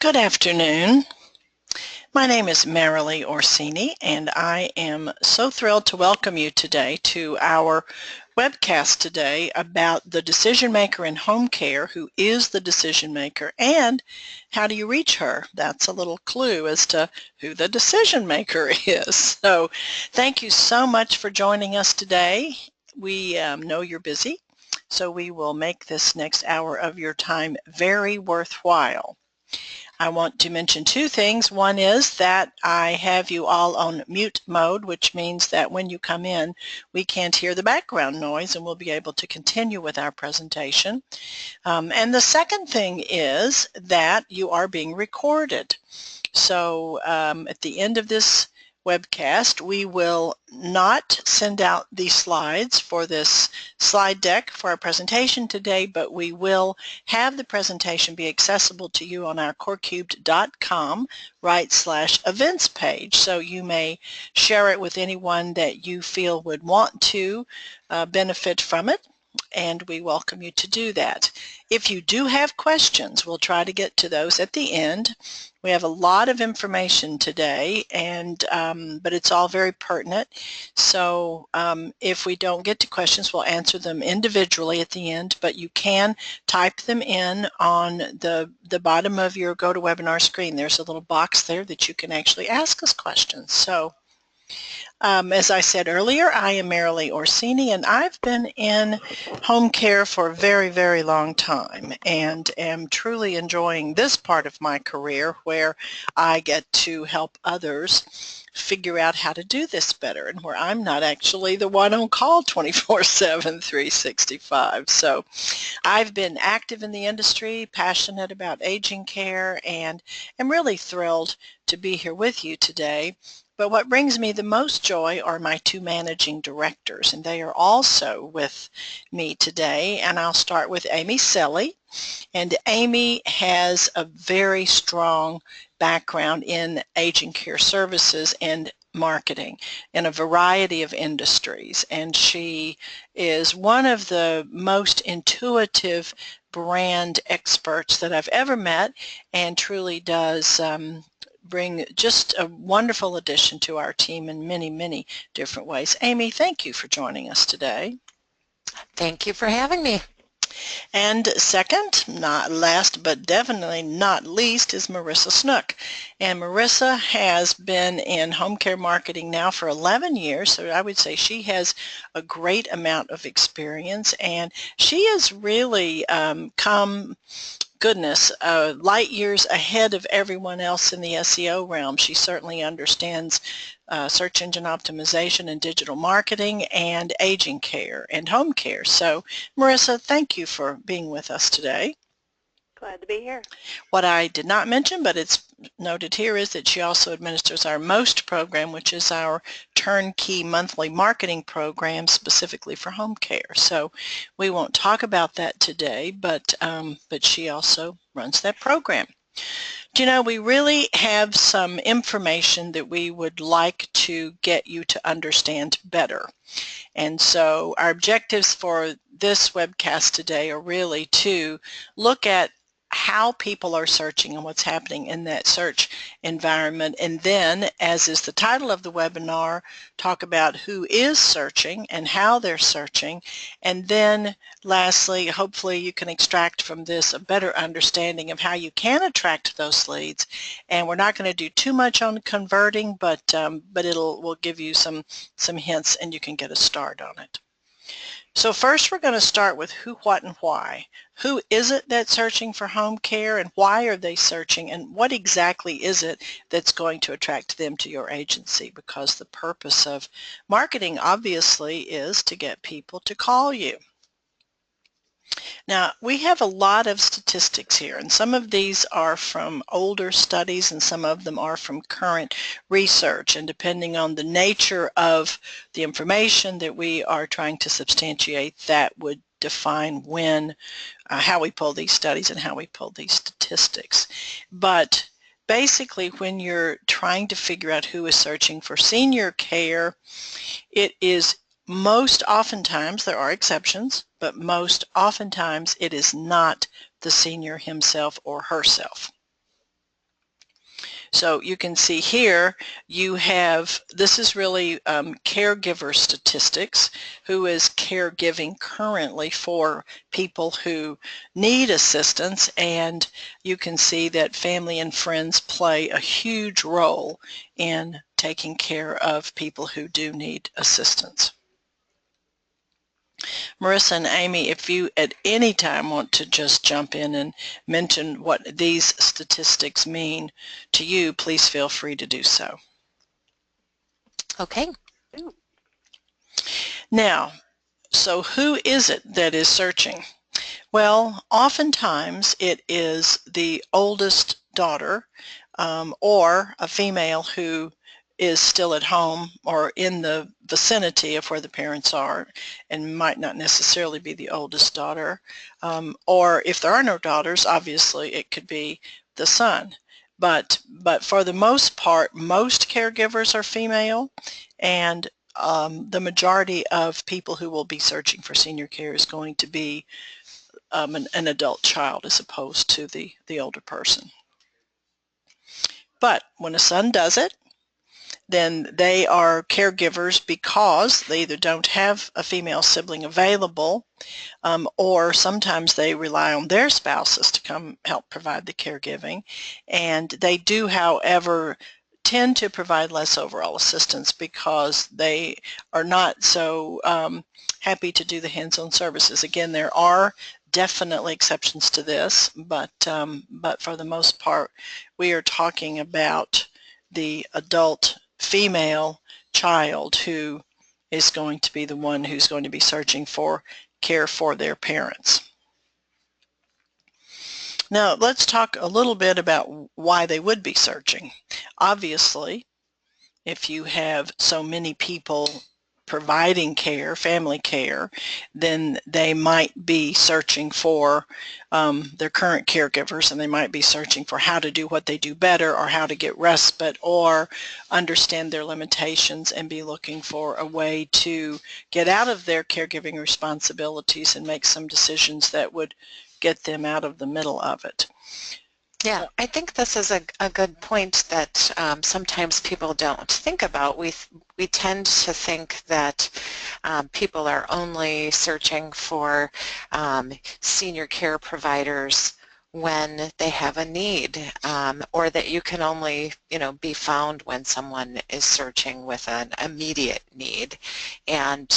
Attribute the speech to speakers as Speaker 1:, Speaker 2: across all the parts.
Speaker 1: Good afternoon. My name is Merrily Orsini, and I am so thrilled to welcome you today to our webcast today about the decision maker in home care. Who is the decision maker and how do you reach her? That's a little clue as to who the decision maker is. So thank you so much for joining us today. We know you're busy, so we will make this next hour of your time very worthwhile. I want to mention two things. One is that I have you all on mute mode, which means that when you come in, we can't hear the background noise and we'll be able to continue with our presentation. And the second thing is that you are being recorded. So at the end of this webcast, we will not send out the slides for this slide deck for our presentation today, but we will have the presentation be accessible to you on our corecubed.com/events page. So you may share it with anyone that you feel would want to benefit from it, and we welcome you to do that. If you do have questions, we'll try to get to those at the end. We have a lot of information today, and but it's all very pertinent. So if we don't get to questions, we'll answer them individually at the end, but you can type them in on the bottom of your GoToWebinar screen. There's a little box there that you can actually ask us questions. So as I said earlier, I am Merrily Orsini, and I've been in home care for a very, very long time and am truly enjoying this part of my career where I get to help others figure out how to do this better and where I'm not actually the one on call 24/7, 365. So I've been active in the industry, passionate about aging care, and am really thrilled to be here with you today. But what brings me the most joy are my two managing directors, and they are also with me today. And I'll start with Amy Selle. And Amy has a very strong background in aging care services and marketing in a variety of industries. And she is one of the most intuitive brand experts that I've ever met, and truly does bring just a wonderful addition to our team in many, many different ways. Amy, thank you for joining us today.
Speaker 2: Thank you for having me.
Speaker 1: And second, not last but definitely not least, is Marissa Snook. And Marissa has been in home care marketing now for 11 years, so I would say she has a great amount of experience, and she has really come light years ahead of everyone else in the SEO realm. She certainly understands search engine optimization and digital marketing and aging care and home care. So Marissa, thank you for being with us today.
Speaker 3: Glad to be here.
Speaker 1: What I did not mention, but it's noted here, is that she also administers our MOST program, which is our turnkey monthly marketing program specifically for home care. So we won't talk about that today, but she also runs that program. Do you know, we really have some information that we would like to get you to understand better. And so our objectives for this webcast today are really to look at how people are searching and what's happening in that search environment, and then, as is the title of the webinar, talk about who is searching and how they're searching, and then lastly, hopefully you can extract from this a better understanding of how you can attract those leads. And we're not going to do too much on converting, but we'll give you some hints and you can get a start on it. So first we're going to start with who, what, and why. Who is it that's searching for home care, and why are they searching, and what exactly is it that's going to attract them to your agency? Because the purpose of marketing obviously is to get people to call you. Now, we have a lot of statistics here, and some of these are from older studies and some of them are from current research, and depending on the nature of the information that we are trying to substantiate, that would define how we pull these studies and how we pull these statistics. But basically, when you're trying to figure out who is searching for senior care, it is most oftentimes, there are exceptions, but most oftentimes it is not the senior himself or herself. So you can see here you have, this is really caregiver statistics, who is caregiving currently for people who need assistance, and you can see that family and friends play a huge role in taking care of people who do need assistance. Marissa and Amy, if you at any time want to just jump in and mention what these statistics mean to you, please feel free to do so.
Speaker 2: Okay.
Speaker 1: Now, so who is it that is searching? Well, oftentimes it is the oldest daughter or a female who is still at home or in the vicinity of where the parents are and might not necessarily be the oldest daughter. Or if there are no daughters, obviously it could be the son. But for the most part, most caregivers are female, and the majority of people who will be searching for senior care is going to be an adult child as opposed to the older person. But when a son does it, then they are caregivers because they either don't have a female sibling available, or sometimes they rely on their spouses to come help provide the caregiving. And they do, however, tend to provide less overall assistance because they are not so happy to do the hands-on services. Again, there are definitely exceptions to this, but for the most part, we are talking about the adult female child who is going to be the one who's going to be searching for care for their parents. Now let's talk a little bit about why they would be searching. Obviously, if you have so many people providing care, family care, then they might be searching for their current caregivers, and they might be searching for how to do what they do better, or how to get respite, or understand their limitations and be looking for a way to get out of their caregiving responsibilities and make some decisions that would get them out of the middle of it.
Speaker 2: Yeah, I think this is a good point that sometimes people don't think about. We tend to think that people are only searching for senior care providers when they have a need, or that you can only, be found when someone is searching with an immediate need. And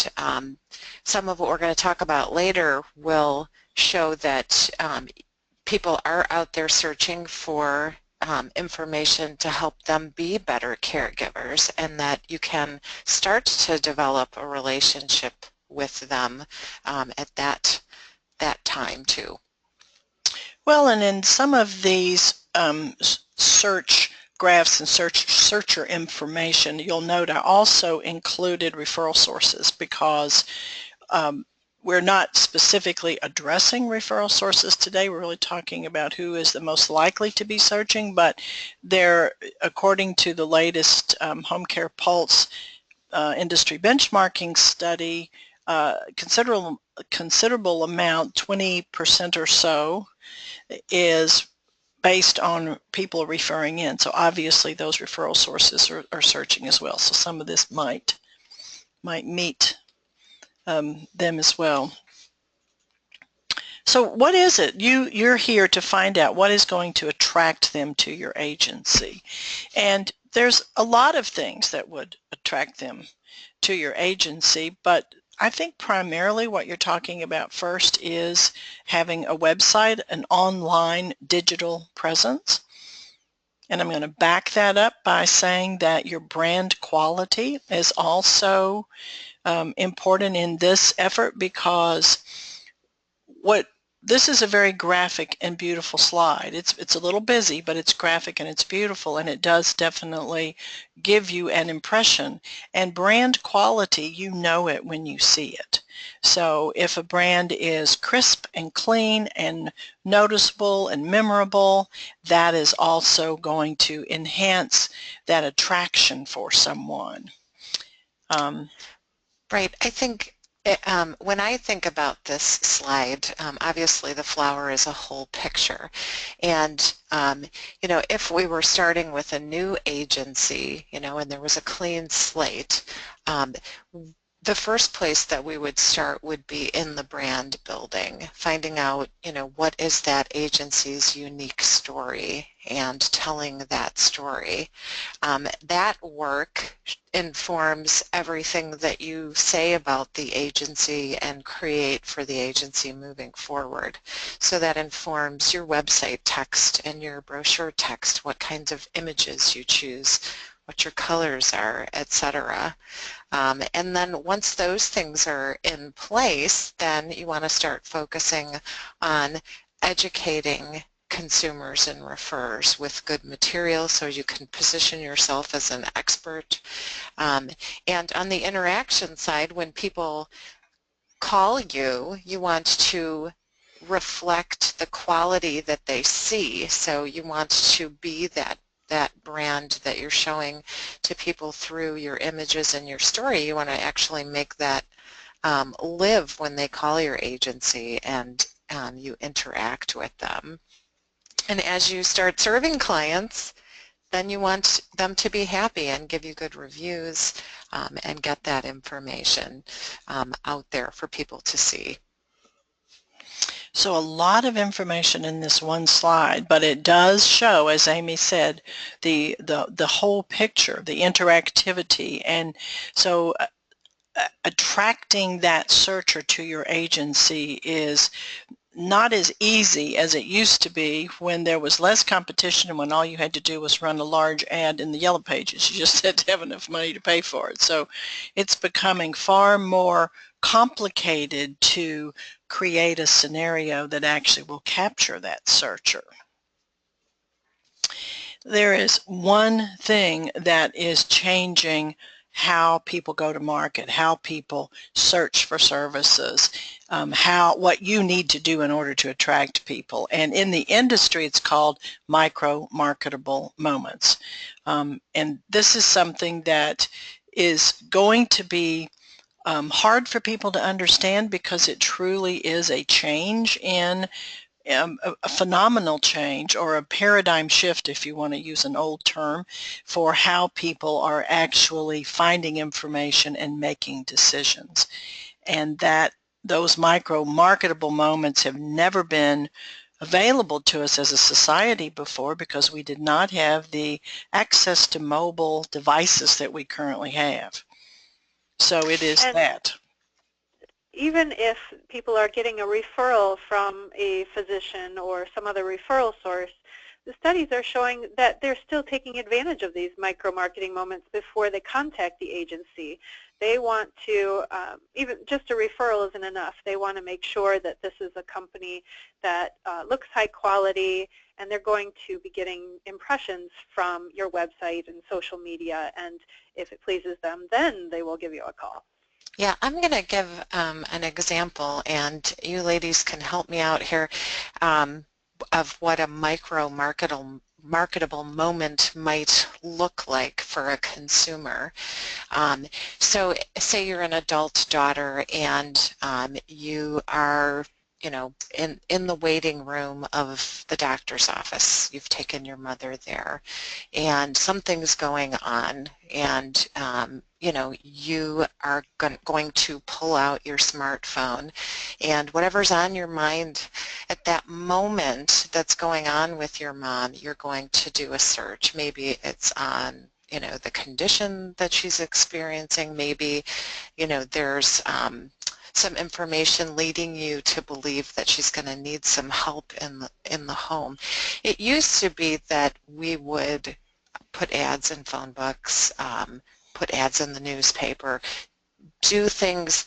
Speaker 2: some of what we're going to talk about later will show that people are out there searching for information to help them be better caregivers, and that you can start to develop a relationship with them at that time too.
Speaker 1: Well, and in some of these search graphs and searcher information, you'll note I also included referral sources because we're not specifically addressing referral sources today. We're really talking about who is the most likely to be searching, but there, according to the latest Home Care Pulse industry benchmarking study, considerable amount, 20% or so, is based on people referring in. So obviously those referral sources are searching as well. So some of this might meet them as well. So what is it? You're here to find out what is going to attract them to your agency. And there's a lot of things that would attract them to your agency, but I think primarily what you're talking about first is having a website, an online digital presence. And I'm going to back that up by saying that your brand quality is also important in this effort, because this is a very graphic and beautiful slide. It's a little busy, but it's graphic and it's beautiful, and it does definitely give you an impression. And brand quality, you know it when you see it. So if a brand is crisp and clean and noticeable and memorable, that is also going to enhance that attraction for someone.
Speaker 2: Right. I think When I think about this slide, obviously the flower is a whole picture. And, if we were starting with a new agency, and there was a clean slate, the first place that we would start would be in the brand building, finding out, what is that agency's unique story and telling that story. That work informs everything that you say about the agency and create for the agency moving forward. So that informs your website text and your brochure text, what kinds of images you choose, what your colors are, etc. And then once those things are in place, then you want to start focusing on educating consumers and referrers with good material so you can position yourself as an expert. And on the interaction side, when people call you, you want to reflect the quality that they see. So you want to be that brand that you're showing to people through your images and your story. You want to actually make that live when they call your agency and you interact with them. And as you start serving clients, then you want them to be happy and give you good reviews and get that information out there for people to see.
Speaker 1: So a lot of information in this one slide, but it does show, as Amy said, the whole picture, the interactivity. And so attracting that searcher to your agency is not as easy as it used to be when there was less competition and when all you had to do was run a large ad in the Yellow Pages. You just had to have enough money to pay for it. So it's becoming far more complicated to create a scenario that actually will capture that searcher. There is one thing that is changing how people go to market, how people search for services, what you need to do in order to attract people. And in the industry, it's called Micro-Marketable Moments. And this is something that is going to be hard for people to understand because it truly is a change in a phenomenal change or a paradigm shift, if you want to use an old term, for how people are actually finding information and making decisions. And that those micro-marketable moments have never been available to us as a society before because we did not have the access to mobile devices that we currently have. So it is that.
Speaker 3: Even if people are getting a referral from a physician or some other referral source, the studies are showing that they're still taking advantage of these micro-marketing moments before they contact the agency. They want to, even just a referral isn't enough. They want to make sure that this is a company that looks high quality, and they're going to be getting impressions from your website and social media, and if it pleases them, then they will give you a call.
Speaker 2: Yeah, I'm going to give an example, and you ladies can help me out here, of what a micro-marketable moment might look like for a consumer. So say you're an adult daughter and you are in the waiting room of the doctor's office. You've taken your mother there and something's going on, and you are going to pull out your smartphone, and whatever's on your mind at that moment that's going on with your mom, you're going to do a search. Maybe it's on the condition that she's experiencing. Maybe there's some information leading you to believe that she's going to need some help in the home. It used to be that we would put ads in phone books, put ads in the newspaper, do things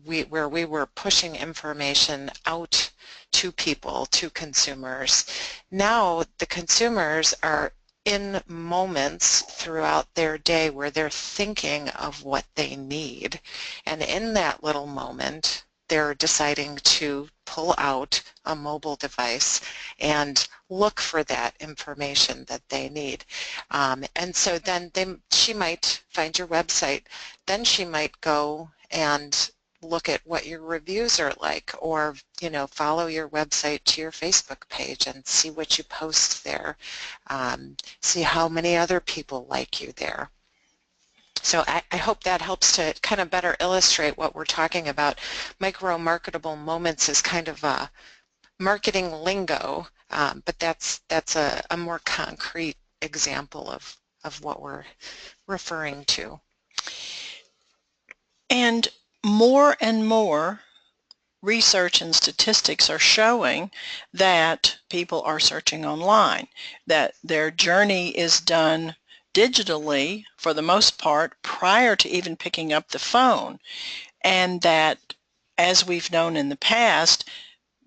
Speaker 2: where we were pushing information out to people, to consumers. Now the consumers are in moments throughout their day where they're thinking of what they need, and in that little moment they're deciding to pull out a mobile device and look for that information that they need. And so then she might find your website, then she might go and look at what your reviews are like, or follow your website to your Facebook page and see what you post there. See how many other people like you there. So I hope that helps to kind of better illustrate what we're talking about. Micro-marketable moments is kind of a marketing lingo, but that's a more concrete example of what we're referring to.
Speaker 1: And more research and statistics are showing that people are searching online, that their journey is done digitally for the most part prior to even picking up the phone, and that, as we've known in the past,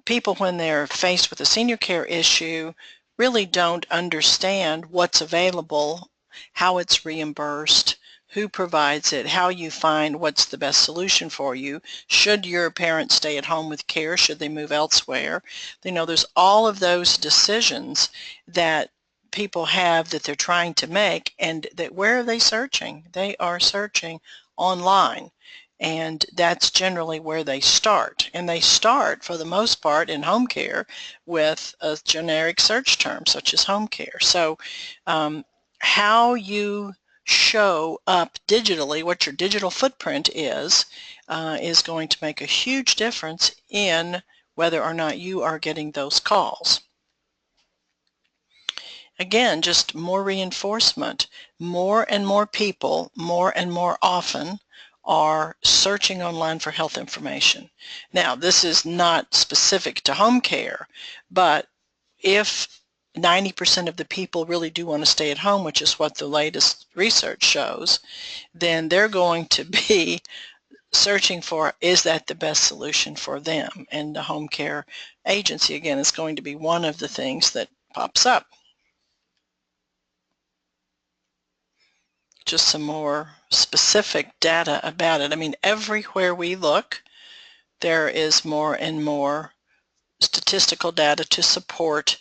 Speaker 1: people, when they're faced with a senior care issue, really don't understand what's available, how it's reimbursed, who provides it, how you find what's the best solution for you. Should your parents stay at home with care? Should they move elsewhere? There's all of those decisions that people have that they're trying to make, and that where are they searching? They are searching online. And that's generally where they start. And they start, for the most part, in home care with a generic search term such as home care. So how you show up digitally, what your digital footprint is going to make a huge difference in whether or not you are getting those calls. Again, just more reinforcement. More and more people, more and more often, are searching online for health information. Now, this is not specific to home care, but if 90% of the people really do want to stay at home, which is what the latest research shows, then they're going to be searching for, is that the best solution for them? And the home care agency, again, is going to be one of the things that pops up. Just some more specific data about it. I mean, everywhere we look, there is more and more statistical data to support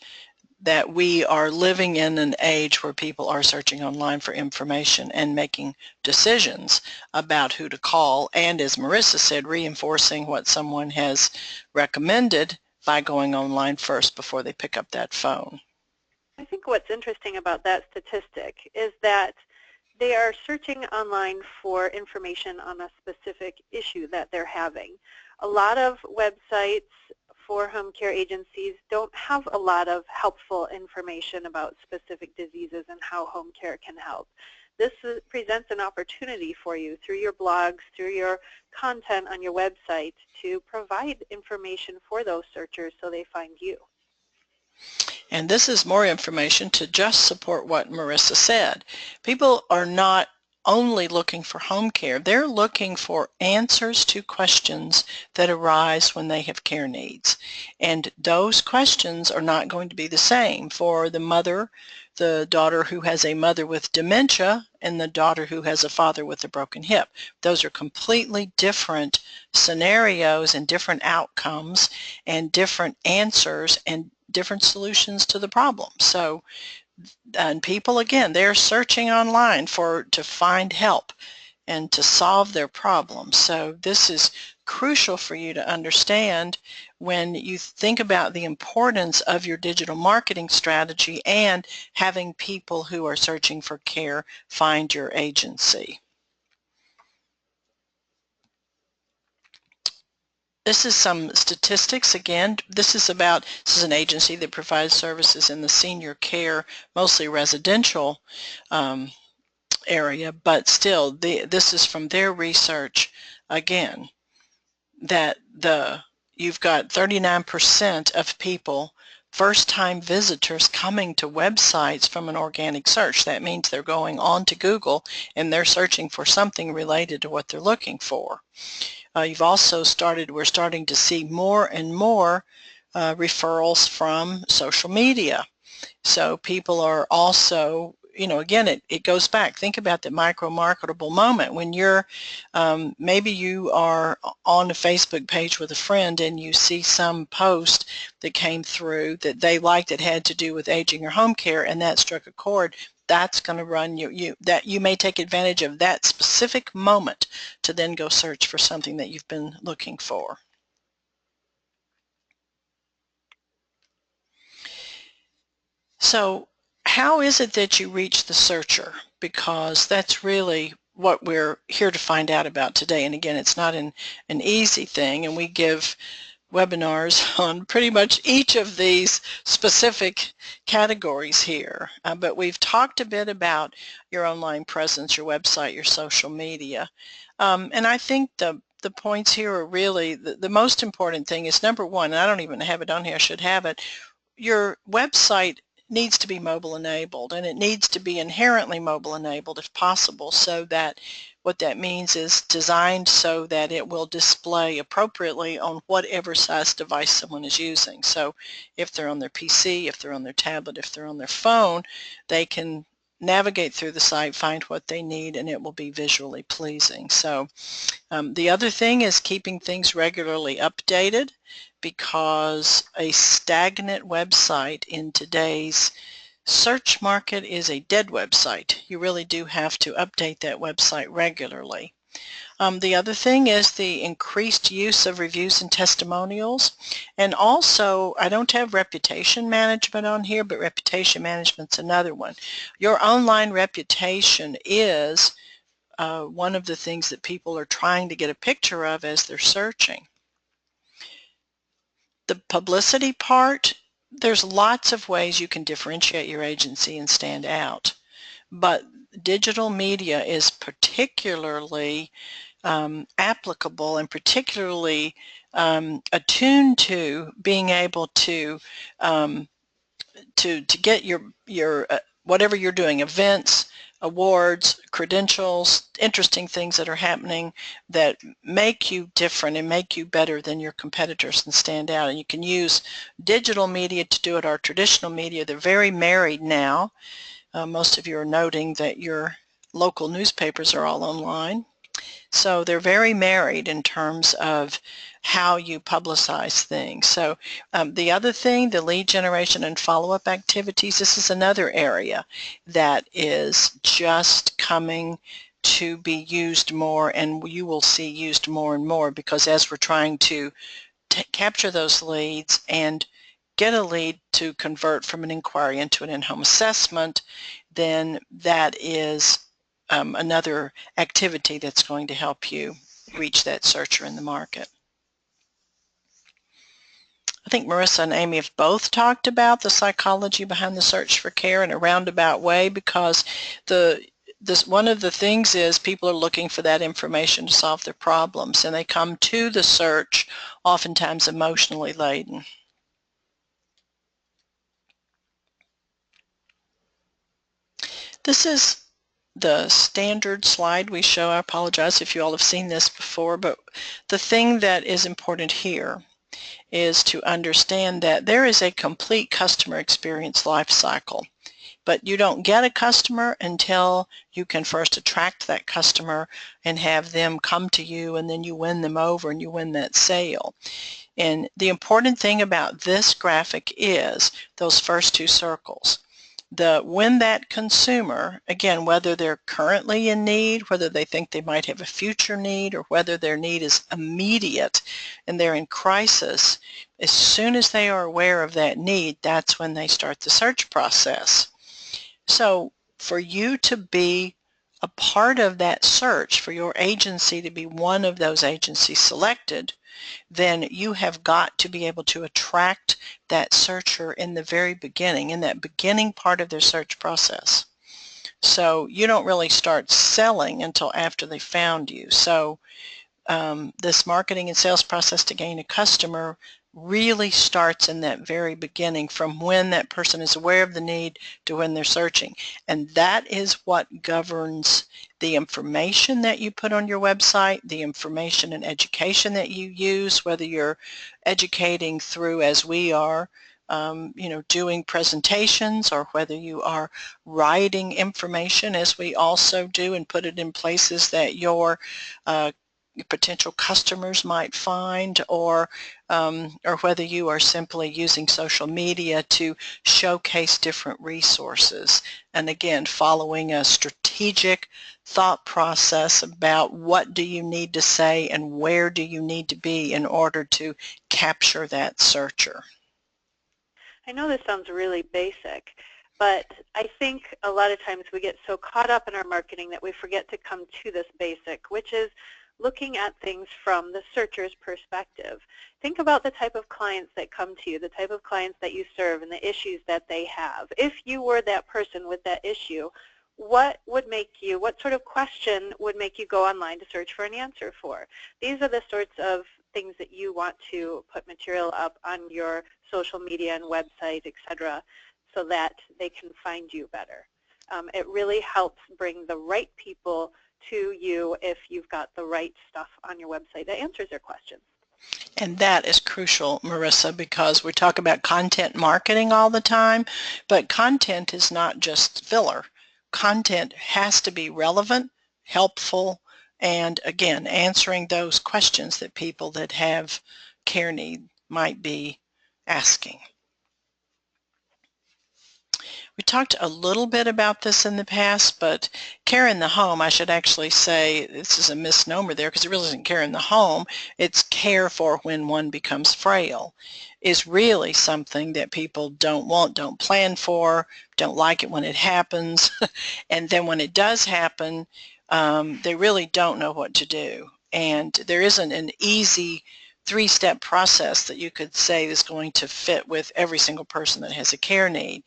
Speaker 1: that we are living in an age where people are searching online for information and making decisions about who to call, and, as Marissa said, reinforcing what someone has recommended by going online first before they pick up that phone.
Speaker 3: I think what's interesting about that statistic is that they are searching online for information on a specific issue that they're having. A lot of websites for home care agencies don't have a lot of helpful information about specific diseases and how home care can help. This presents an opportunity for you through your blogs, through your content on your website, to provide information for those searchers so they find you.
Speaker 1: And this is more information to just support what Marissa said. People are not only looking for home care, they're looking for answers to questions that arise when they have care needs. And those questions are not going to be the same for the mother, the daughter who has a mother with dementia, and the daughter who has a father with a broken hip. Those are completely different scenarios and different outcomes and different answers and different solutions to the problem. So, and people, again, they're searching online to find help and to solve their problems. So this is crucial for you to understand when you think about the importance of your digital marketing strategy and having people who are searching for care find your agency. This is some statistics. Again, this is an agency that provides services in the senior care, mostly residential area, but still, this is from their research, again, that you've got 39% of people, first-time visitors, coming to websites from an organic search. That means they're going on to Google and they're searching for something related to what they're looking for. We're starting to see more and more referrals from social media. So people are also, again, it goes back. Think about the micro-marketable moment when you're, maybe you are on a Facebook page with a friend and you see some post that came through that they liked that had to do with aging or home care, and that struck a chord. that's going to run that you may take advantage of that specific moment to then go search for something that you've been looking for. So how is it that you reach the searcher? Because that's really what we're here to find out about today. And again, it's not an easy thing, and we give webinars on pretty much each of these specific categories here. But we've talked a bit about your online presence, your website, your social media. And I think the points here are really, the most important thing is, number one, and I don't even have it on here, I should have it, your website needs to be mobile enabled, and it needs to be inherently mobile enabled if possible, so that what that means is designed so that it will display appropriately on whatever size device someone is using. So if they're on their PC, if they're on their tablet, if they're on their phone, they can navigate through the site, find what they need, and it will be visually pleasing. So the other thing is keeping things regularly updated, because a stagnant website in today's search market is a dead website. You really do have to update that website regularly. The other thing is the increased use of reviews and testimonials. And also, I don't have reputation management on here, but reputation management's another one. Your online reputation is one of the things that people are trying to get a picture of as they're searching. The publicity part, there's lots of ways you can differentiate your agency and stand out, but digital media is particularly applicable and particularly attuned to being able to get your whatever you're doing, events, awards, credentials, interesting things that are happening that make you different and make you better than your competitors and stand out. And you can use digital media to do it, or traditional media. They're very married now. Most of you are noting that your local newspapers are all online. So they're very married in terms of how you publicize things. So the other thing, the lead generation and follow-up activities, this is another area that is just coming to be used more, and you will see used more and more, because as we're trying to capture those leads and get a lead to convert from an inquiry into an in-home assessment, then that is another activity that's going to help you reach that searcher in the market. I think Marissa and Amy have both talked about the psychology behind the search for care in a roundabout way, because one of the things is people are looking for that information to solve their problems, and they come to the search oftentimes emotionally laden. This is the standard slide we show. I apologize if you all have seen this before, but the thing that is important here is to understand that there is a complete customer experience life cycle. But you don't get a customer until you can first attract that customer and have them come to you, and then you win them over and you win that sale. And the important thing about this graphic is those first two circles. When that consumer, again, whether they're currently in need, whether they think they might have a future need, or whether their need is immediate and they're in crisis, as soon as they are aware of that need, that's when they start the search process. So for you to be a part of that search, for your agency to be one of those agencies selected, then you have got to be able to attract that searcher in the very beginning, in that beginning part of their search process. So you don't really start selling until after they found you. So this marketing and sales process to gain a customer really starts in that very beginning, from when that person is aware of the need to when they're searching. And that is what governs the information that you put on your website, the information and education that you use, whether you're educating through, as we are, doing presentations, or whether you are writing information, as we also do, and put it in places that your potential customers might find, or whether you are simply using social media to showcase different resources. And again, following a strategic thought process about what do you need to say and where do you need to be in order to capture that searcher.
Speaker 3: I know this sounds really basic, but I think a lot of times we get so caught up in our marketing that we forget to come to this basic, which is looking at things from the searcher's perspective. Think about the type of clients that come to you, the type of clients that you serve, and the issues that they have. If you were that person with that issue, what sort of question would make you go online to search for an answer for? These are the sorts of things that you want to put material up on your social media and website, etc., so that they can find you better. It really helps bring the right people to you if you've got the right stuff on your website that answers their questions.
Speaker 1: And that is crucial, Marissa, because we talk about content marketing all the time, but content is not just filler. Content has to be relevant, helpful, and again, answering those questions that people that have care need might be asking. We talked a little bit about this in the past, but care in the home, I should actually say, this is a misnomer there because it really isn't care in the home, it's care for when one becomes frail, is really something that people don't want, don't plan for, don't like it when it happens, and then when it does happen, they really don't know what to do. And there isn't an easy three-step process that you could say is going to fit with every single person that has a care need.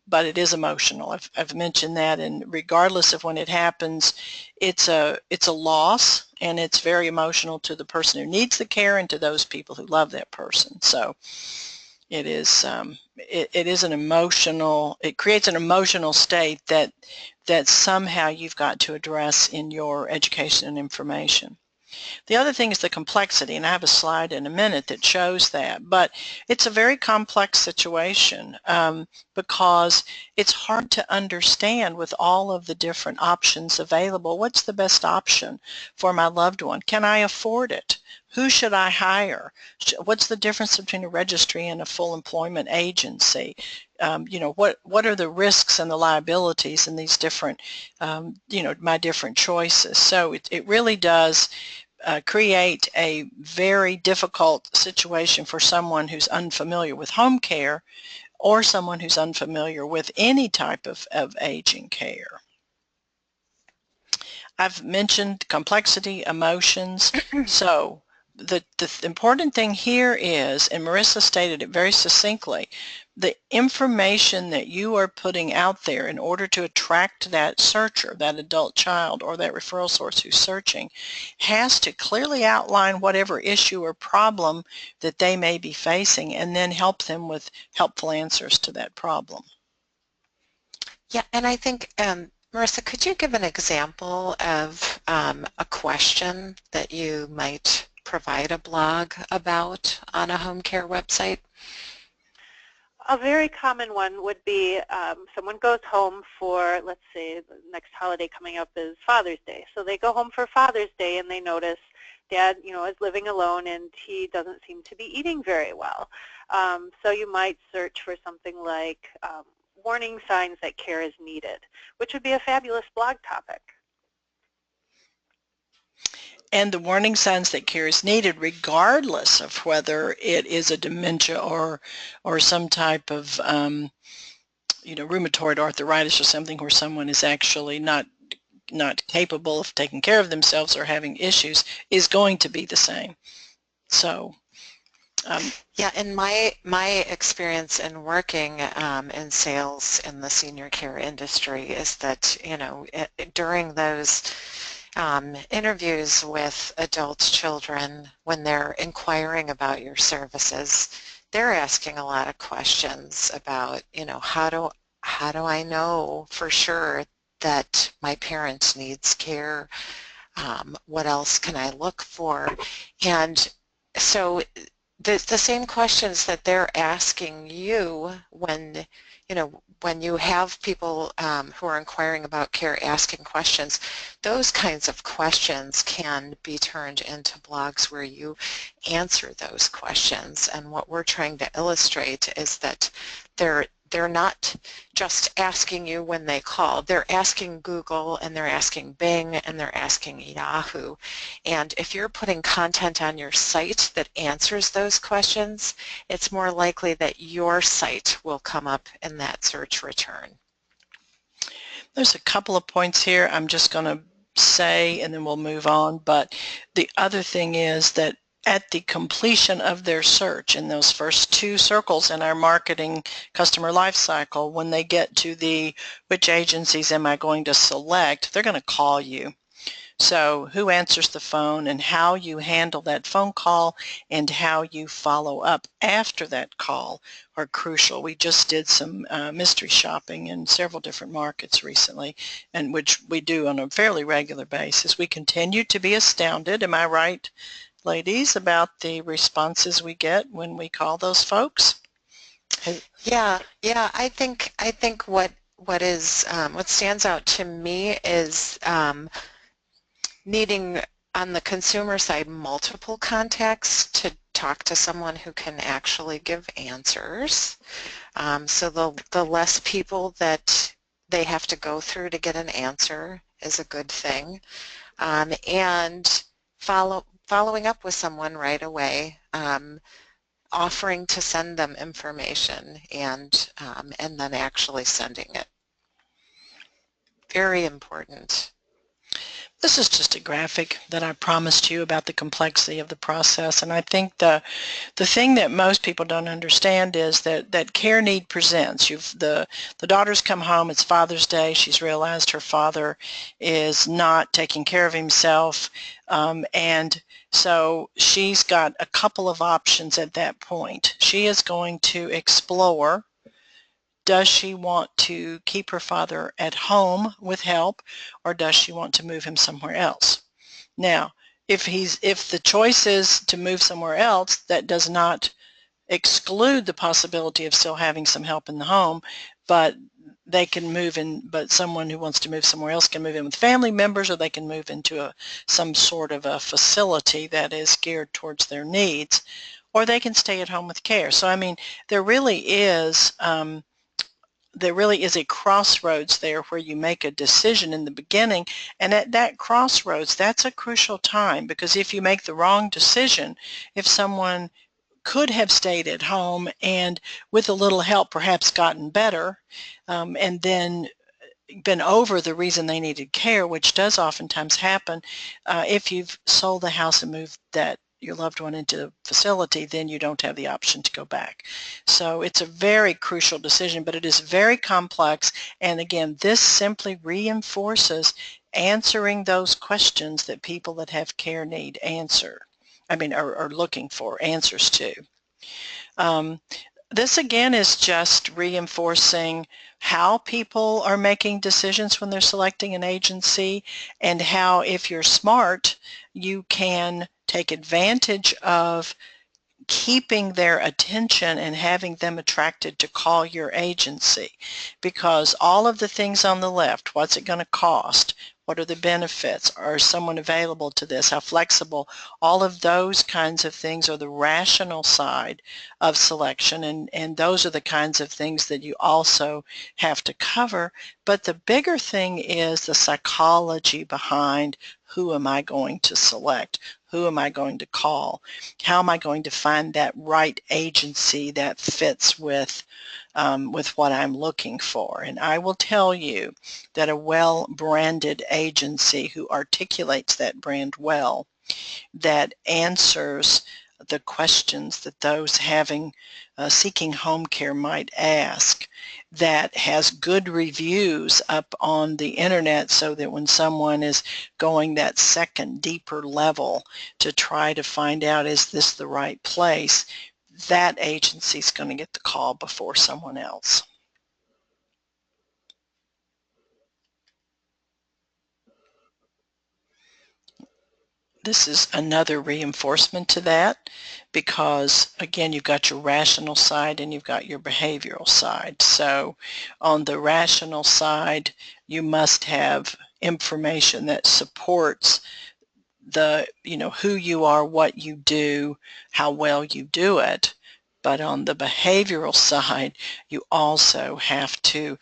Speaker 1: But it is emotional. I've mentioned that, and regardless of when it happens, it's a loss, and it's very emotional to the person who needs the care and to those people who love that person. So it is an emotional, it creates an emotional state that somehow you've got to address in your education and information. The other thing is the complexity, and I have a slide in a minute that shows that, but it's a very complex situation because it's hard to understand with all of the different options available. What's the best option for my loved one? Can I afford it? Who should I hire? What's the difference between a registry and a full employment agency? You know, what are the risks and the liabilities in these different, you know, my different choices? So it really does create a very difficult situation for someone who's unfamiliar with home care or someone who's unfamiliar with any type of aging care. I've mentioned complexity, emotions, so the important thing here is, and Marissa stated it very succinctly, the information that you are putting out there in order to attract that searcher, that adult child or that referral source who's searching, has to clearly outline whatever issue or problem that they may be facing and then help them with helpful answers to that problem.
Speaker 2: Yeah, and I think, Marissa, could you give an example of a question that you might provide a blog about on a home care website?
Speaker 3: A very common one would be someone goes home for, let's say, the next holiday coming up is Father's Day. So they go home for Father's Day and they notice Dad, you know, is living alone and he doesn't seem to be eating very well. So you might search for something like warning signs that care is needed, which would be a fabulous blog topic.
Speaker 1: And the warning signs that care is needed regardless of whether it is a dementia or some type of you know, rheumatoid arthritis or something where someone is actually not capable of taking care of themselves or having issues, is going to be the same. So
Speaker 2: yeah, in my experience in working in sales in the senior care industry is that, you know, during those interviews with adult children, when they're inquiring about your services, they're asking a lot of questions about, you know, how do I know for sure that my parent needs care? What else can I look for? And so the same questions that they're asking you when, you know, when you have people who are inquiring about care asking questions, those kinds of questions can be turned into blogs where you answer those questions. And what we're trying to illustrate is that they're not just asking you when they call. They're asking Google, and they're asking Bing, and they're asking Yahoo. And if you're putting content on your site that answers those questions, it's more likely that your site will come up in that search return.
Speaker 1: There's a couple of points here I'm just going to say, and then we'll move on. But the other thing is that at the completion of their search in those first two circles in our marketing customer life cycle, when they get to the which agencies am I going to select, they're going to call you. So who answers the phone and how you handle that phone call and how you follow up after that call are crucial. We just did some mystery shopping in several different markets recently, and which we do on a fairly regular basis. We continue to be astounded, am I right, ladies, about the responses we get when we call those folks?
Speaker 2: Yeah, I think what stands out to me is needing, on the consumer side, multiple contacts to talk to someone who can actually give answers. So the less people that they have to go through to get an answer is a good thing. And following up with someone right away, offering to send them information, and then actually sending it. Very important.
Speaker 1: This is just a graphic that I promised you about the complexity of the process, and I think the thing that most people don't understand is that care need presents. The daughter's come home, it's Father's Day, she's realized her father is not taking care of himself, and so she's got a couple of options at that point. She is going to explore, does she want to keep her father at home with help, or does she want to move him somewhere else? Now, if the choice is to move somewhere else, that does not exclude the possibility of still having some help in the home, but they can move in, but someone who wants to move somewhere else can move in with family members, or they can move into some sort of a facility that is geared towards their needs, or they can stay at home with care. So I mean, there really is a crossroads there where you make a decision in the beginning, and at that crossroads, that's a crucial time, because if you make the wrong decision, if someone could have stayed at home and with a little help perhaps gotten better, and then been over the reason they needed care, which does oftentimes happen, if you've sold the house and moved your loved one into a facility, then you don't have the option to go back. So it's a very crucial decision, but it is very complex. And again, this simply reinforces answering those questions that people that have care need are looking for answers to. This again is just reinforcing how people are making decisions when they're selecting an agency, and how, if you're smart, you can take advantage of keeping their attention and having them attracted to call your agency, because all of the things on the left, what's it going to cost, what are the benefits, are someone available to this, how flexible, all of those kinds of things are the rational side of selection, and those are the kinds of things that you also have to cover. But the bigger thing is the psychology behind, who am I going to select? Who am I going to call? How am I going to find that right agency that fits with what I'm looking for? And I will tell you that a well-branded agency who articulates that brand well, that answers the questions that those seeking home care might ask, that has good reviews up on the internet, so that when someone is going that second, deeper level to try to find out, is this the right place, that agency is going to get the call before someone else. this is another reinforcement to that, because again, you've got your rational side and you've got your behavioral side. So on the rational side, you must have information that supports the, who you are, what you do, how well you do it. But on the behavioral side, you also have to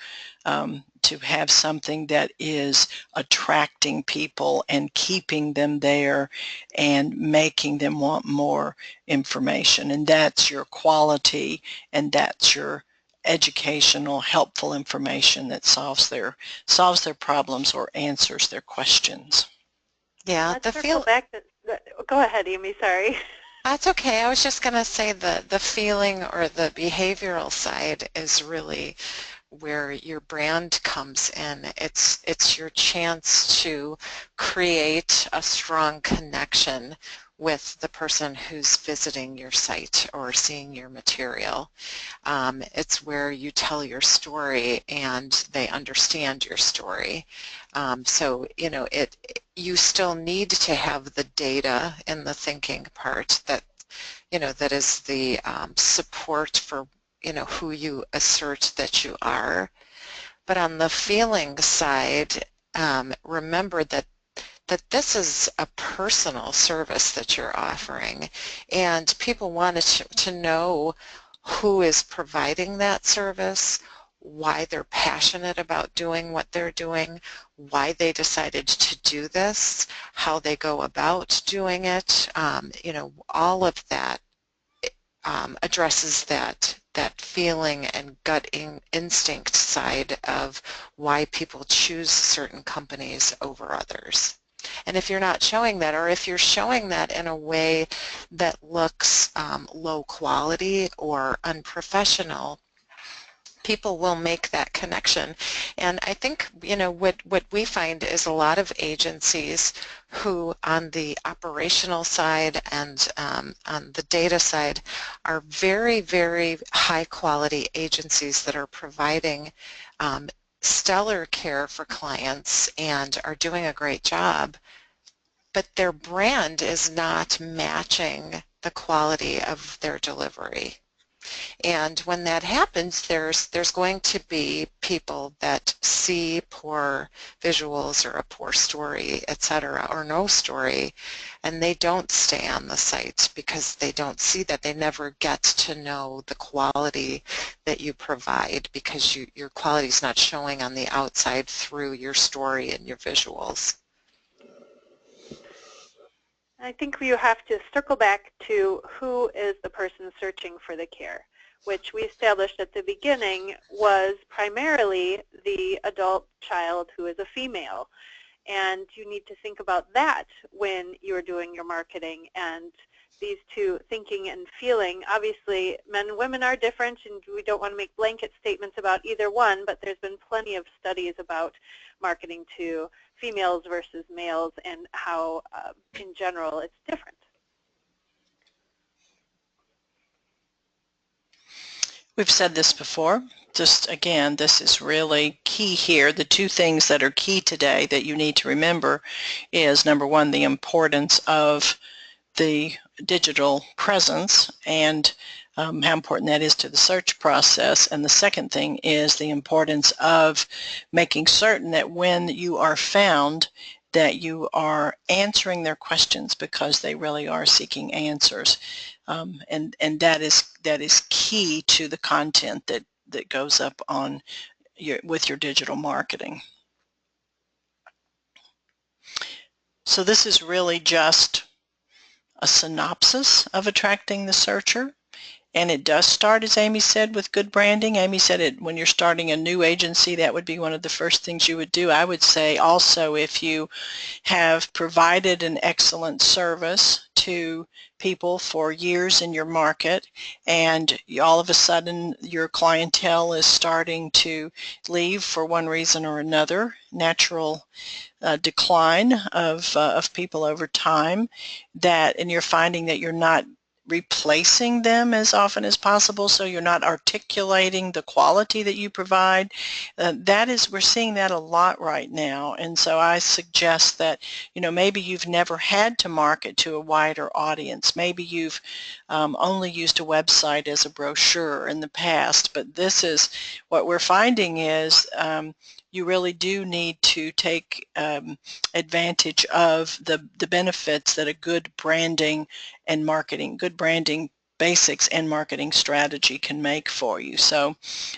Speaker 1: have something that is attracting people and keeping them there and making them want more information. And that's your quality, and that's your educational, helpful information that solves their problems or answers their questions.
Speaker 2: Yeah,
Speaker 3: Let's circle back. Go ahead, Amy. Sorry.
Speaker 2: That's okay. I was just going to say the feeling or the behavioral side is really where your brand comes in. It's your chance to create a strong connection with the person who's visiting your site or seeing your material. It's where you tell your story and they understand your story. So, you still need to have the data in the thinking part that, that is the support for, who you assert that you are. But on the feeling side, remember that this is a personal service that you're offering, and people wanted to know who is providing that service, why they're passionate about doing what they're doing, why they decided to do this, how they go about doing it. All of that addresses that feeling and gut instinct side of why people choose certain companies over others. And if you're not showing that, or if you're showing that in a way that looks low quality or unprofessional, people will make that connection. And I think, what we find is a lot of agencies who on the operational side and on the data side are very, very high quality agencies that are providing stellar care for clients and are doing a great job, but their brand is not matching the quality of their delivery. And when that happens, there's going to be people that see poor visuals or a poor story, etc., or no story, and they don't stay on the site because they don't see that. They never get to know the quality that you provide because your quality is not showing on the outside through your story and your visuals.
Speaker 3: I think you have to circle back to who is the person searching for the care, which we established at the beginning was primarily the adult child who is a female. And you need to think about that when you're doing your marketing, and these two, thinking and feeling. Obviously, men and women are different, and we don't want to make blanket statements about either one, but there's been plenty of studies about marketing to females versus males and how, in general, it's different.
Speaker 1: We've said this before. Just again, this is really key here. The two things that are key today that you need to remember is, number one, the importance of the digital presence and how important that is to the search process. And the second thing is the importance of making certain that when you are found, that you are answering their questions, because they really are seeking answers. And that is key to the content that goes up on with your digital marketing. So this is really just a synopsis of attracting the searcher. And it does start, as Amy said, with good branding. Amy said it when you're starting a new agency, that would be one of the first things you would do. I would say also, if you have provided an excellent service to people for years in your market and all of a sudden your clientele is starting to leave for one reason or another, natural decline of people over time, and you're finding that you're not replacing them as often as possible, so you're not articulating the quality that you provide. We're seeing that a lot right now, and so I suggest that, maybe you've never had to market to a wider audience. Maybe you've only used a website as a brochure in the past, but this is what we're finding is you really do need to take advantage of the benefits that a good branding and marketing, good branding basics and marketing strategy can make for you. So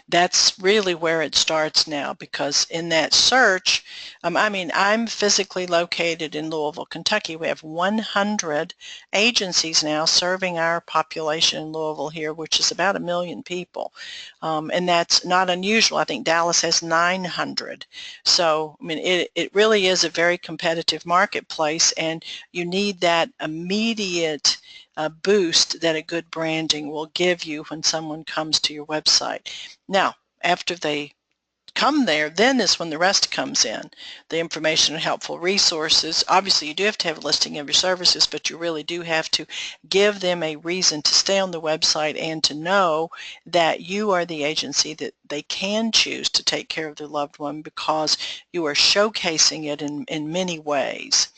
Speaker 1: that's really where it starts now, because in that search, I'm physically located in Louisville, Kentucky. We have 100 agencies now serving our population in Louisville here, which is about 1 million people. And that's not unusual. I think Dallas has 900. So, it really is a very competitive marketplace, and you need that immediate boost that a good branding will give you when someone comes to your website. Now, after they come there, then is when the rest comes in. The information and helpful resources. Obviously, you do have to have a listing of your services, but you really do have to give them a reason to stay on the website and to know that you are the agency that they can choose to take care of their loved one, because you are showcasing it in many ways.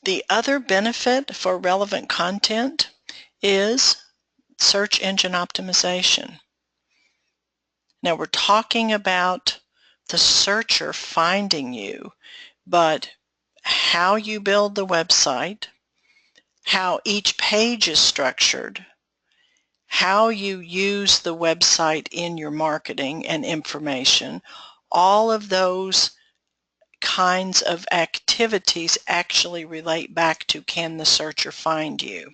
Speaker 1: The other benefit for relevant content is search engine optimization. Now, we're talking about the searcher finding you, but how you build the website, how each page is structured, how you use the website in your marketing and information, all of those kinds of activities actually relate back to, can the searcher find you?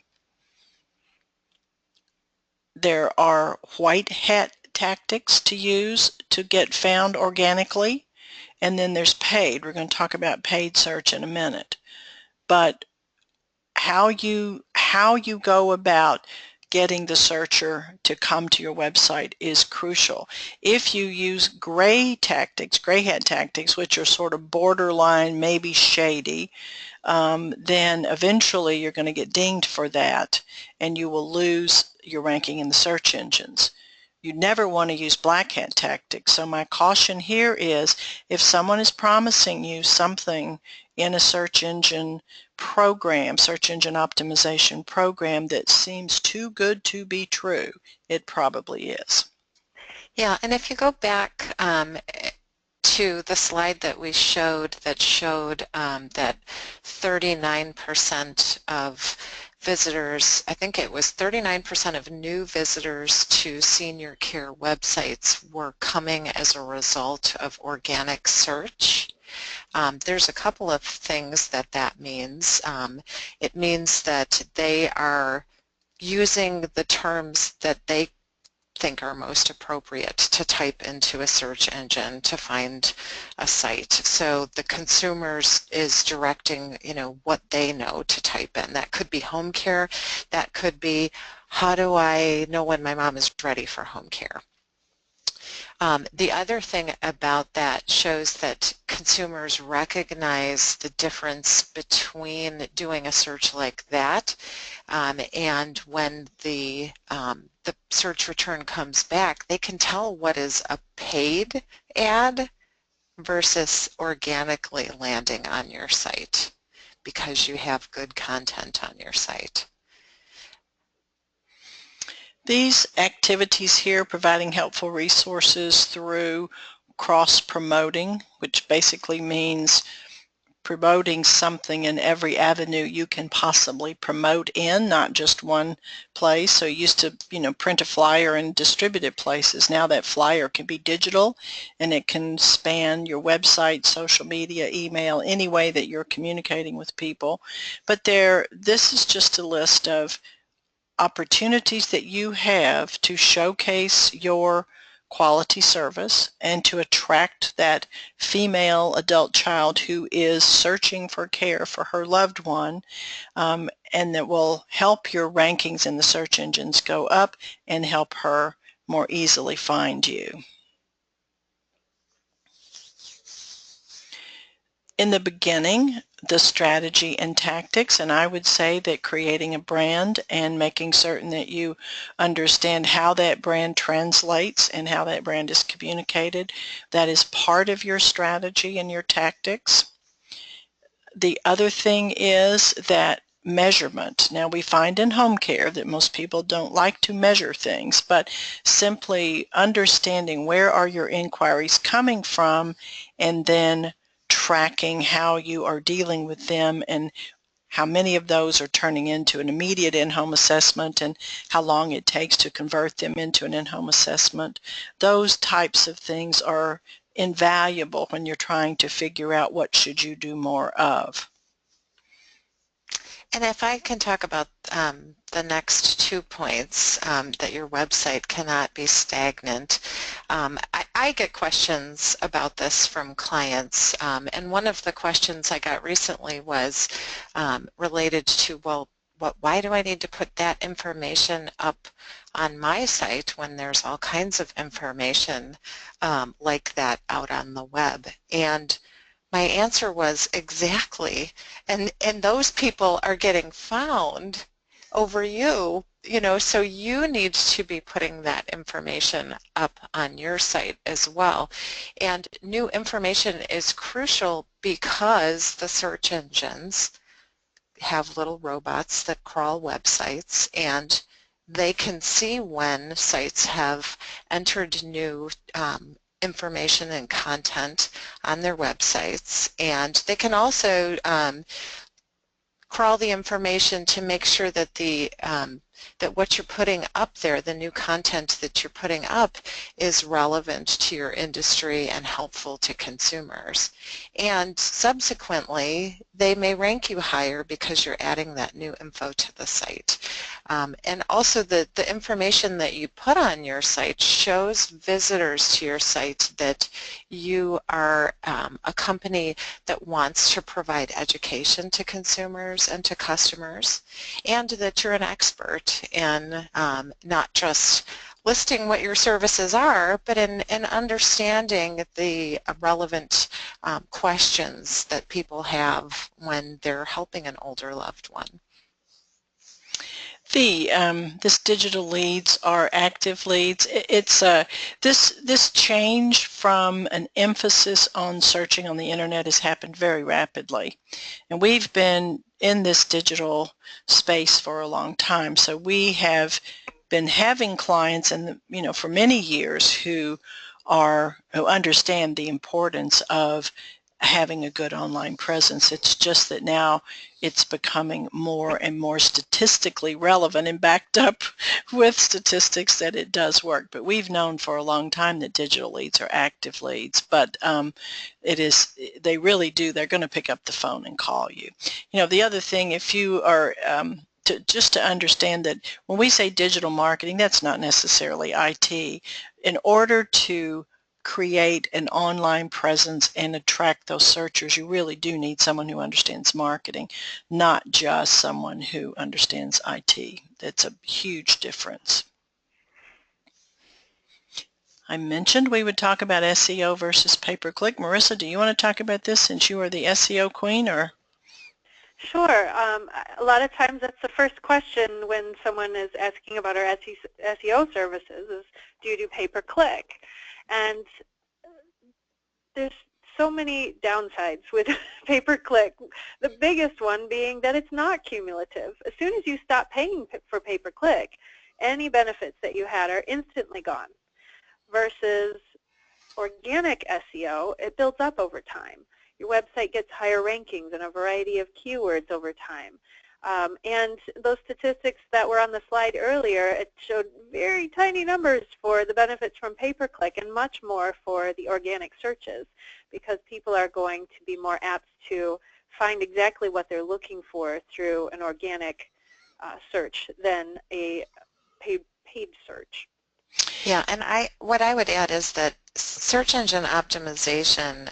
Speaker 1: There are white hat tactics to use to get found organically, and then there's paid. We're going to talk about paid search in a minute. But how you go about getting the searcher to come to your website is crucial. If you use gray hat tactics, which are sort of borderline, maybe shady, then eventually you're going to get dinged for that, and you will lose your ranking in the search engines. You never want to use black hat tactics. So my caution here is, if someone is promising you something in a search engine program, search engine optimization program, that seems too good to be true, it probably is.
Speaker 2: Yeah, and if you go back to the slide that we showed that 39% of visitors, I think it was 39% of new visitors to senior care websites were coming as a result of organic search. There's a couple of things that means. It means that they are using the terms that they think are most appropriate to type into a search engine to find a site. So the consumers is directing, what they know to type in. That could be home care. That could be, how do I know when my mom is ready for home care? The other thing about that shows that consumers recognize the difference between doing a search like that and when the search return comes back, they can tell what is a paid ad versus organically landing on your site because you have good content on your site.
Speaker 1: These activities here, providing helpful resources through cross-promoting, which basically means promoting something in every avenue you can possibly promote in, not just one place. So you used to, print a flyer and distribute it places. Now that flyer can be digital, and it can span your website, social media, email, any way that you're communicating with people. But this is just a list of opportunities that you have to showcase your quality service and to attract that female adult child who is searching for care for her loved one, and that will help your rankings in the search engines go up and help her more easily find you. in the beginning, the strategy and tactics, and I would say that creating a brand and making certain that you understand how that brand translates and how that brand is communicated, that is part of your strategy and your tactics. The other thing is that measurement. Now we find in home care that most people don't like to measure things, but simply understanding where are your inquiries coming from and then tracking how you are dealing with them and how many of those are turning into an immediate in-home assessment and how long it takes to convert them into an in-home assessment. Those types of things are invaluable when you're trying to figure out what should you do more of.
Speaker 2: And if I can talk about the next 2 points, that your website cannot be stagnant. I get questions about this from clients, and one of the questions I got recently was related to, well, why do I need to put that information up on my site when there's all kinds of information like that out on the web? And my answer was exactly, and those people are getting found over you, so you need to be putting that information up on your site as well. And new information is crucial because the search engines have little robots that crawl websites, and they can see when sites have entered new information and content on their websites, and they can also crawl the information to make sure that that what you're putting up there, the new content that you're putting up, is relevant to your industry and helpful to consumers. And subsequently, they may rank you higher because you're adding that new info to the site. And also the information that you put on your site shows visitors to your site that you are a company that wants to provide education to consumers and to customers, and that you're an expert in not just listing what your services are, but in understanding the relevant questions that people have when they're helping an older loved one.
Speaker 1: This digital leads are active leads. It's this change from an emphasis on searching on the internet has happened very rapidly, and we've been in this digital space for a long time. So we have been having clients, and for many years, who understand the importance of having a good online presence. It's just that now it's becoming more and more statistically relevant and backed up with statistics that it does work. But we've known for a long time that digital leads are active leads, but they really do, they're going to pick up the phone and call you. The other thing, if you are just to understand that when we say digital marketing, that's not necessarily IT. In order to create an online presence and attract those searchers, you really do need someone who understands marketing, not just someone who understands IT. That's a huge difference. I mentioned we would talk about SEO versus pay-per-click. Marissa, do you want to talk about this since you are the SEO queen, or?
Speaker 3: Sure. A lot of times that's the first question when someone is asking about our SEO services is, do you do pay-per-click? And there's so many downsides with pay-per-click. The biggest one being that it's not cumulative. As soon as you stop paying for pay-per-click, any benefits that you had are instantly gone. Versus organic SEO, it builds up over time. Your website gets higher rankings in a variety of keywords over time. And those statistics that were on the slide earlier, it showed very tiny numbers for the benefits from pay-per-click and much more for the organic searches, because people are going to be more apt to find exactly what they're looking for through an organic search than a paid search.
Speaker 2: Yeah, and what I would add is that search engine optimization,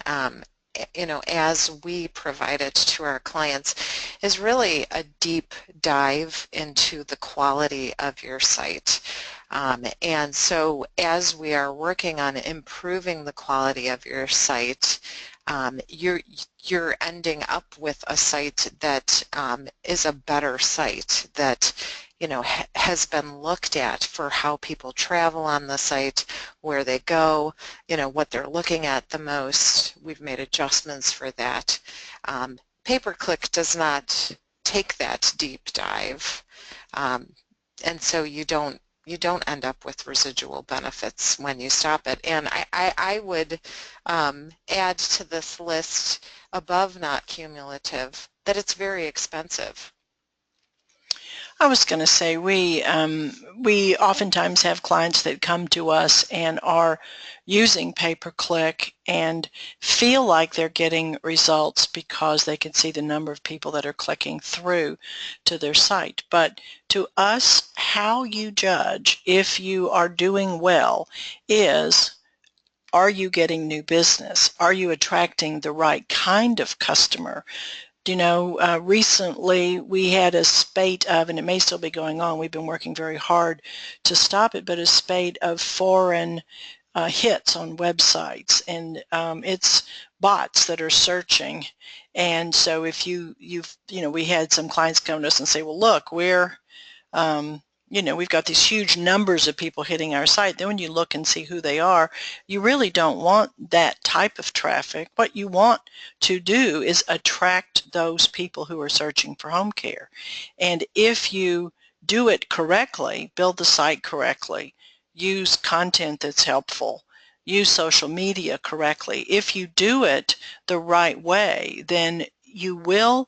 Speaker 2: as we provide it to our clients, is really a deep dive into the quality of your site. And so as we are working on improving the quality of your site, you're ending up with a site that is a better site that has been looked at for how people travel on the site, where they go, what they're looking at the most. We've made adjustments for that. Pay-per-click does not take that deep dive, and so you don't end up with residual benefits when you stop it. And I would add to this list, above not cumulative, that it's very expensive.
Speaker 1: I was going to say we oftentimes have clients that come to us and are using pay-per-click and feel like they're getting results because they can see the number of people that are clicking through to their site. But to us, how you judge if you are doing well is, are you getting new business? Are you attracting the right kind of customer? Recently we had a spate of, and it may still be going on, we've been working very hard to stop it, but a spate of foreign hits on websites, and it's bots that are searching. And so if we had some clients come to us and say, well, look, we've got these huge numbers of people hitting our site. Then when you look and see who they are, you really don't want that type of traffic. What you want to do is attract those people who are searching for home care. And if you do it correctly, build the site correctly, use content that's helpful, use social media correctly, if you do it the right way, then you will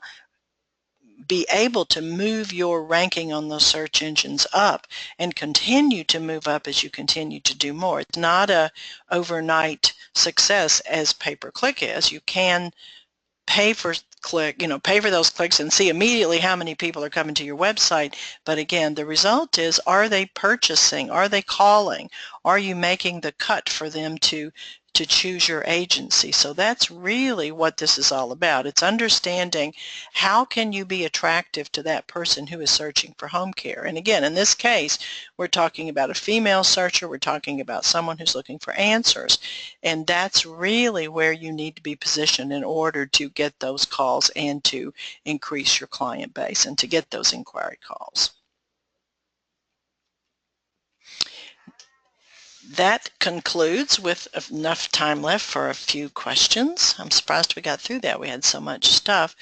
Speaker 1: be able to move your ranking on those search engines up and continue to move up as you continue to do more. It's not a overnight success as pay-per-click is. You can pay for those clicks and see immediately how many people are coming to your website. But again, the result is, are they purchasing? Are they calling? Are you making the cut for them to choose your agency? So that's really what this is all about. It's understanding how can you be attractive to that person who is searching for home care. And again, in this case, we're talking about a female searcher. We're talking about someone who's looking for answers. And that's really where you need to be positioned in order to get those calls and to increase your client base and to get those inquiry calls. That concludes, with enough time left for a few questions. I'm surprised we got through that. We had so much stuff.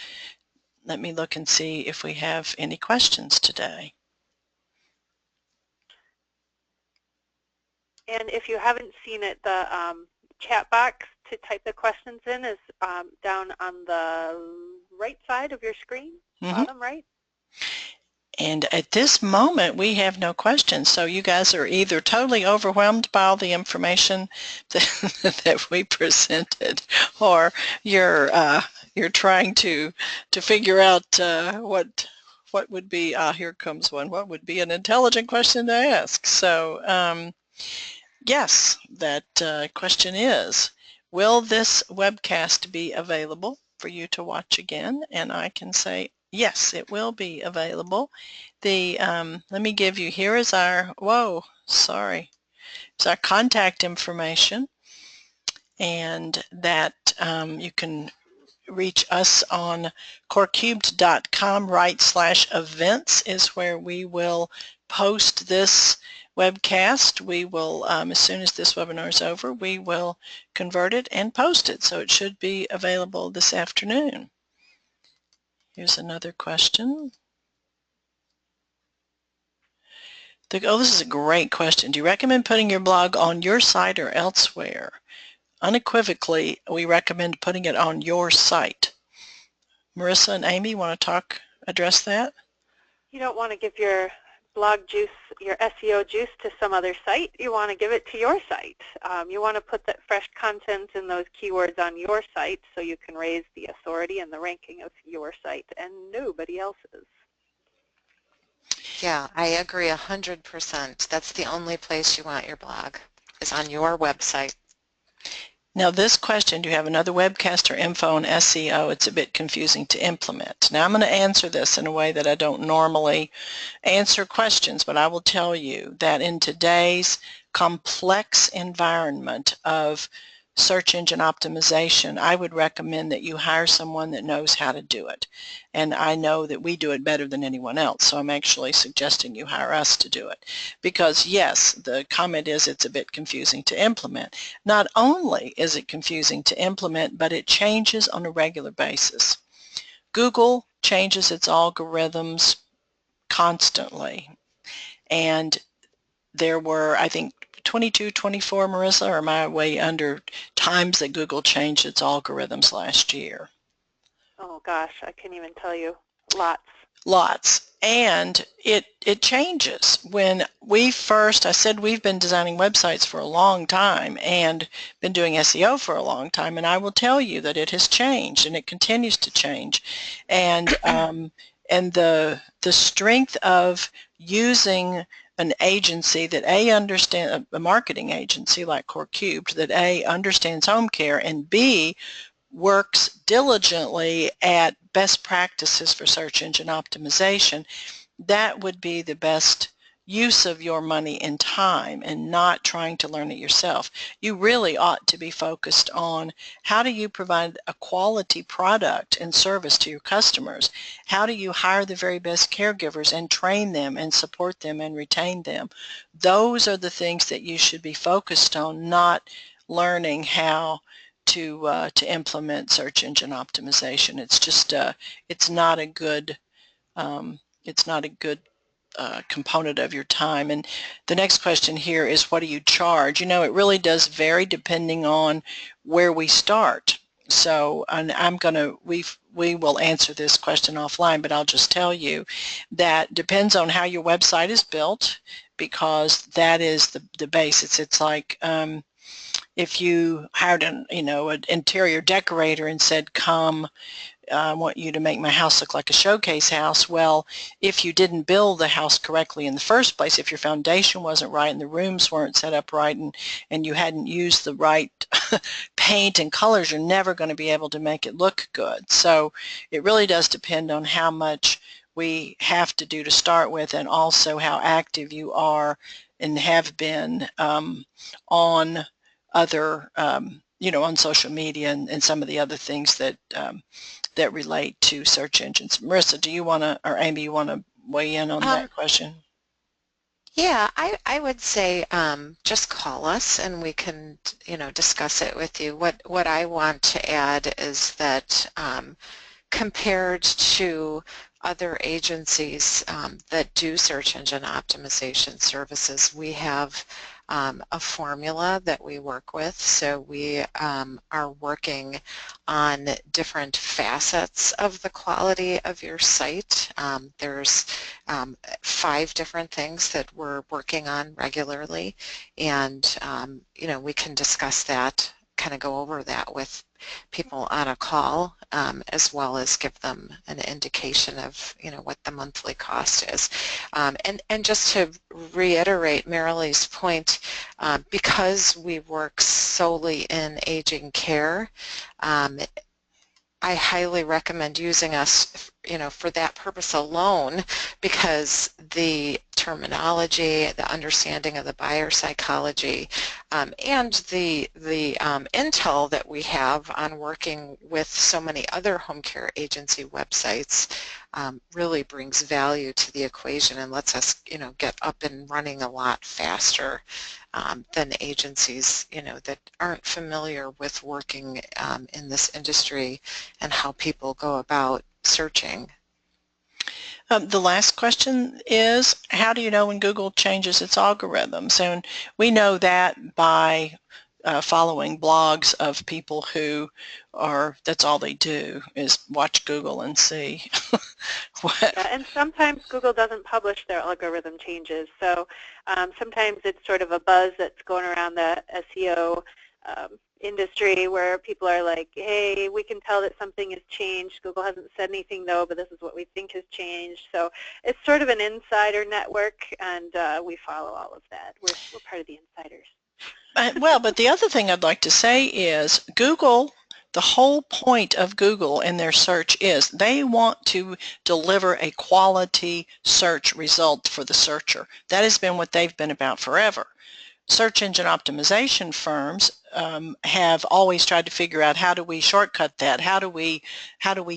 Speaker 1: Let me look and see if we have any questions today.
Speaker 3: And if you haven't seen it, the chat box to type the questions in is down on the right side of your screen, bottom right.
Speaker 1: And at this moment, we have no questions. So you guys are either totally overwhelmed by all the information that we presented, or you're trying to figure out what would be, here comes one, what would be an intelligent question to ask. So yes, that question is, will this webcast be available for you to watch again? And I can say, yes, it will be available. Let me give you, here is our, it's our contact information, and that you can reach us on corecubed.com/events is where we will post this webcast. We will, as soon as this webinar is over, we will convert it and post it. So it should be available this afternoon. Here's another question. This is a great question. Do you recommend putting your blog on your site or elsewhere? Unequivocally, we recommend putting it on your site. Marissa and Amy, want to address that?
Speaker 3: You don't want to give your blog juice, your SEO juice, to some other site. You want to give it to your site. You want to put that fresh content and those keywords on your site so you can raise the authority and the ranking of your site and nobody else's.
Speaker 2: Yeah, I agree 100%. That's the only place you want your blog, is on your website.
Speaker 1: Now this question, do you have another webcast or info on SEO? It's a bit confusing to implement. Now I'm going to answer this in a way that I don't normally answer questions, but I will tell you that in today's complex environment of search engine optimization, I would recommend that you hire someone that knows how to do it. And I know that we do it better than anyone else, so I'm actually suggesting you hire us to do it. Because yes, the comment is it's a bit confusing to implement. Not only is it confusing to implement, but it changes on a regular basis. Google changes its algorithms constantly. And there were, I think, 22, 24, Marissa, or am I way under, times that Google changed its algorithms last year?
Speaker 3: Oh gosh, I can't even tell you. Lots.
Speaker 1: Lots. And it changes. When we first, I said we've been designing websites for a long time and been doing SEO for a long time, and I will tell you that it has changed and it continues to change. And the strength of using an agency that a marketing agency like corecubed, that A, understands home care, and B, works diligently at best practices for search engine optimization, that would be the best use of your money and time, and not trying to learn it yourself. You really ought to be focused on how do you provide a quality product and service to your customers? How do you hire the very best caregivers and train them and support them and retain them? Those are the things that you should be focused on, not learning how to implement search engine optimization. It's just it's not a good component of your time. And the next question here is, what do you charge? You know, it really does vary depending on where we start. So, and we will answer this question offline, but I'll just tell you that depends on how your website is built, because that is the base. It's like if you hired an interior decorator and said, come, I want you to make my house look like a showcase house. Well, if you didn't build the house correctly in the first place, if your foundation wasn't right and the rooms weren't set up right, and you hadn't used the right paint and colors, you're never going to be able to make it look good. So it really does depend on how much we have to do to start with, and also how active you are and have been on other, on social media and some of the other things that that relate to search engines. Marissa, do you want to, or Amy, you want to weigh in on that question?
Speaker 2: Yeah, I would say just call us and we can, discuss it with you. What I want to add is that compared to other agencies that do search engine optimization services, we have a formula that we work with. So we are working on different facets of the quality of your site. There's 5 different things that we're working on regularly, and we can discuss that, kind of go over that with people on a call, as well as give them an indication of what the monthly cost is. And just to reiterate Merrily's point, because we work solely in aging care, I highly recommend using us, for that purpose alone, because the terminology, the understanding of the buyer psychology, and the intel that we have on working with so many other home care agency websites really brings value to the equation and lets us, get up and running a lot faster than agencies, that aren't familiar with working in this industry and how people go about searching.
Speaker 1: The last question is, how do you know when Google changes its algorithms? And we know that by following blogs of people who that's all they do is watch Google and see.
Speaker 3: Yeah, and sometimes Google doesn't publish their algorithm changes. So sometimes it's sort of a buzz that's going around the SEO industry where people are like, hey, we can tell that something has changed. Google hasn't said anything though, but this is what we think has changed. So it's sort of an insider network, and we follow all of that. We're part of the insiders.
Speaker 1: Well, but the other thing I'd like to say is Google, the whole point of Google in their search is they want to deliver a quality search result for the searcher. That has been what they've been about forever. Search engine optimization firms have always tried to figure out, how do we shortcut that? How do we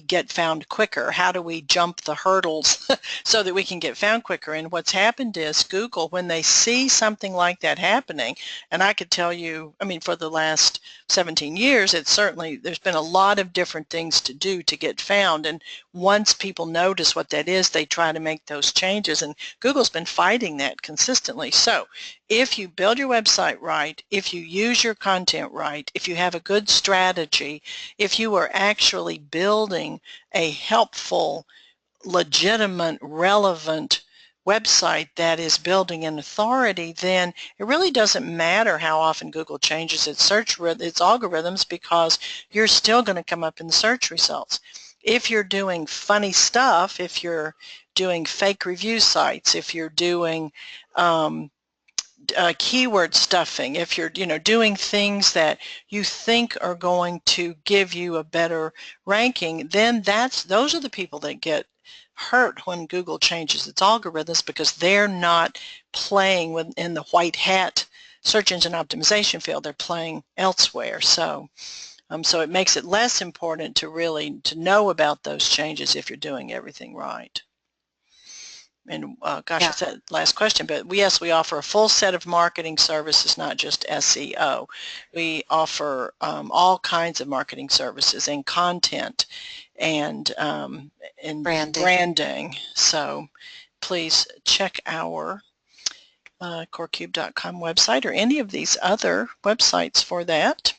Speaker 1: get found quicker? How do we jump the hurdles so that we can get found quicker? And what's happened is Google, when they see something like that happening, and I could tell you, I mean, for the last 17 years, it's certainly, there's been a lot of different things to do to get found. And once people notice what that is, they try to make those changes. And Google's been fighting that consistently. So if you build your website right, if you use your content right, if you have a good strategy, if you are actually building a helpful, legitimate, relevant website that is building an authority, then it really doesn't matter how often Google changes its algorithms, because you're still going to come up in the search results. If you're doing funny stuff, if you're doing fake review sites, if you're doing keyword stuffing, if you're doing things that you think are going to give you a better ranking, then those are the people that get hurt when Google changes its algorithms, because they're not playing within the white hat search engine optimization field. They're playing elsewhere. So so it makes it less important to know about those changes if you're doing everything right. And gosh, it's that last question, but yes, we offer a full set of marketing services, not just SEO. We offer all kinds of marketing services and content and branding. So please check our corecubed.com website, or any of these other websites for that.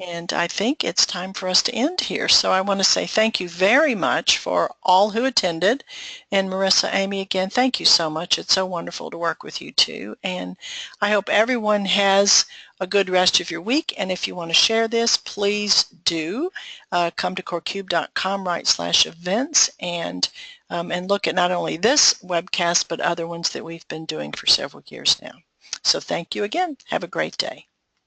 Speaker 1: And I think it's time for us to end here. So I want to say thank you very much for all who attended. And Marissa, Amy, again, thank you so much. It's so wonderful to work with you too. And I hope everyone has a good rest of your week. And if you want to share this, please do come to corecubed.com/events and look at not only this webcast, but other ones that we've been doing for several years now. So thank you again. Have a great day.